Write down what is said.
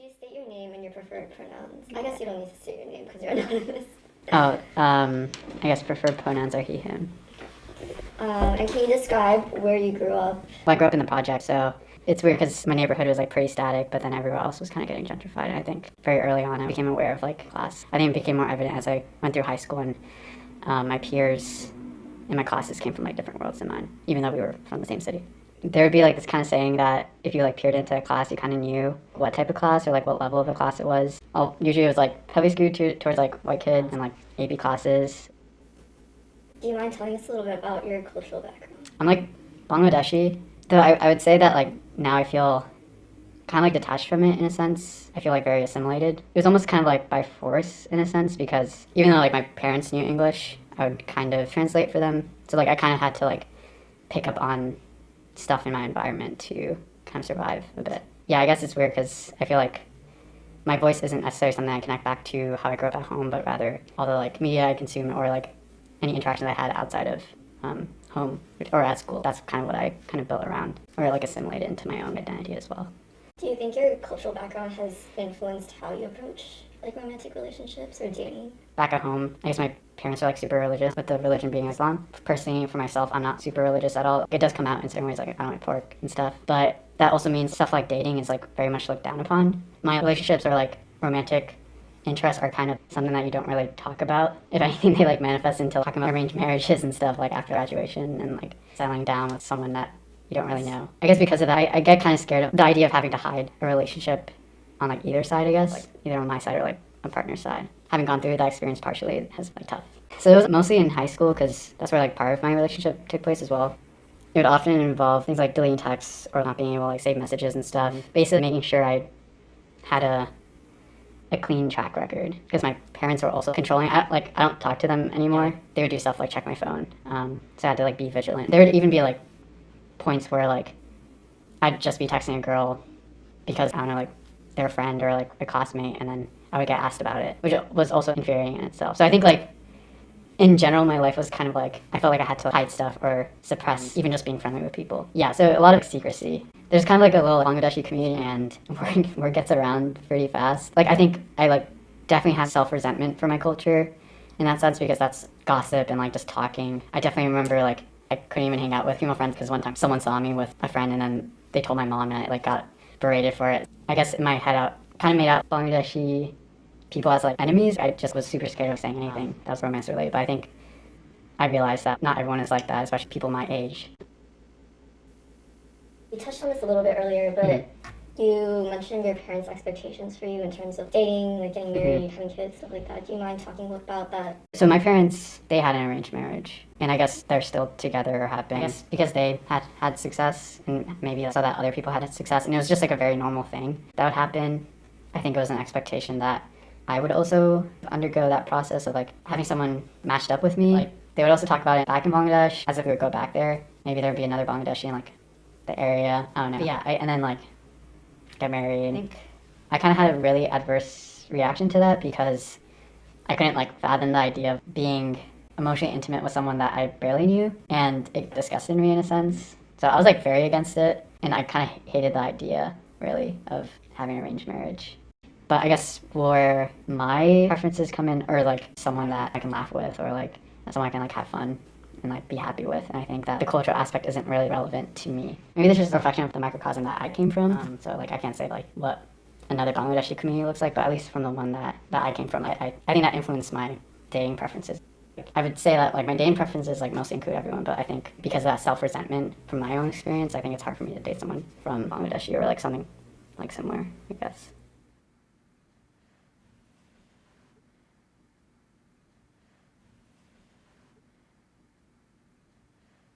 you state your name and your preferred pronouns? I guess you don't need to state your name because you're anonymous. I guess preferred pronouns are he, him. And can you describe where you grew up? Well, I grew up in the project, so it's weird because my neighborhood was like pretty static, but then everywhere else was kind of getting gentrified. And I think very early on I became aware of like class. I think it became more evident as I went through high school, and my peers in my classes came from like different worlds than mine, even though we were from the same city. There would be like this kind of saying that if you like peered into a class, you kind of knew what type of class or like what level of the class it was. Usually it was like heavily skewed towards like white kids and like AP classes. Do you mind telling us a little bit about your cultural background? I'm like Bangladeshi, though I would say that like now I feel kind of like detached from it in a sense. I feel like very assimilated. It was almost kind of like by force in a sense, because even though like my parents knew English, I would kind of translate for them. So like I kind of had to like pick up on stuff in my environment to kind of survive a bit. Yeah, I guess it's weird because I feel like my voice isn't necessarily something I connect back to how I grew up at home, but rather all the like media I consume or like any interactions I had outside of home or at school. That's kind of what I kind of built around or like assimilated into my own identity as well. Do you think your cultural background has influenced how you approach like romantic relationships or dating? Back at home, I guess my parents are like super religious, with the religion being Islam. Personally, for myself, I'm not super religious at all. It does come out in certain ways, like I don't eat pork and stuff, but that also means stuff like dating is like very much looked down upon. My relationships or like romantic interests are kind of something that you don't really talk about. If anything, they like manifest into talking about arranged marriages and stuff like after graduation and like settling down with someone that you don't really know. I guess because of that, I get kind of scared of the idea of having to hide a relationship on like either side, I guess, like either on my side or like a partner's side. Having gone through that experience partially, it has been tough. So it was mostly in high school because that's where like part of my relationship took place as well. It would often involve things like deleting texts or not being able to like save messages and stuff. Basically making sure I had a clean track record, because my parents were also controlling. I don't talk to them anymore. They would do stuff like check my phone. So I had to like be vigilant. There would even be like points where like I'd just be texting a girl because I don't know, like their friend or like a classmate, and then I would get asked about it, which was also infuriating in itself. So I think like in general, my life was kind of like, I felt like I had to hide stuff or suppress even just being friendly with people. Yeah, so a lot of secrecy. There's kind of like a little Bangladeshi community, and word gets around pretty fast. Like I think I like definitely have self-resentment for my culture in that sense, because that's gossip and like just talking. I definitely remember like I couldn't even hang out with female friends because one time someone saw me with a friend and then they told my mom, and I like got berated for it. I guess in my head I kind of made out Bangladeshi people as like enemies. I just was super scared of saying anything that was romance related, but I think I realized that not everyone is like that, especially people my age. You touched on this a little bit earlier, but you mentioned your parents' expectations for you in terms of dating, like getting married, having kids, stuff like that. Do you mind talking about that? So my parents, they had an arranged marriage, and I guess they're still together or have been. I guess because they had success, and maybe saw that other people had success, and it was just like a very normal thing that would happen. I think it was an expectation that I would also undergo that process of like having someone matched up with me. Like they would also talk about it back in Bangladesh, as if we would go back there. Maybe there would be another Bangladeshi in like the area. I don't know. But yeah, and then like get married. I think I kind of had a really adverse reaction to that because I couldn't like fathom the idea of being emotionally intimate with someone that I barely knew, and it disgusted me in a sense. So I was like very against it, and I kind of hated the idea really of having an arranged marriage. But I guess where my preferences come in, or like someone that I can laugh with, or like someone I can like have fun and like be happy with. And I think that the cultural aspect isn't really relevant to me. Maybe this is just a reflection of the microcosm that I came from. So like I can't say like what another Bangladeshi community looks like, but at least from the one that I came from, I think that influenced my dating preferences. I would say that like my dating preferences like mostly include everyone, but I think because of that self-resentment from my own experience, I think it's hard for me to date someone from Bangladeshi or like something like similar, I guess.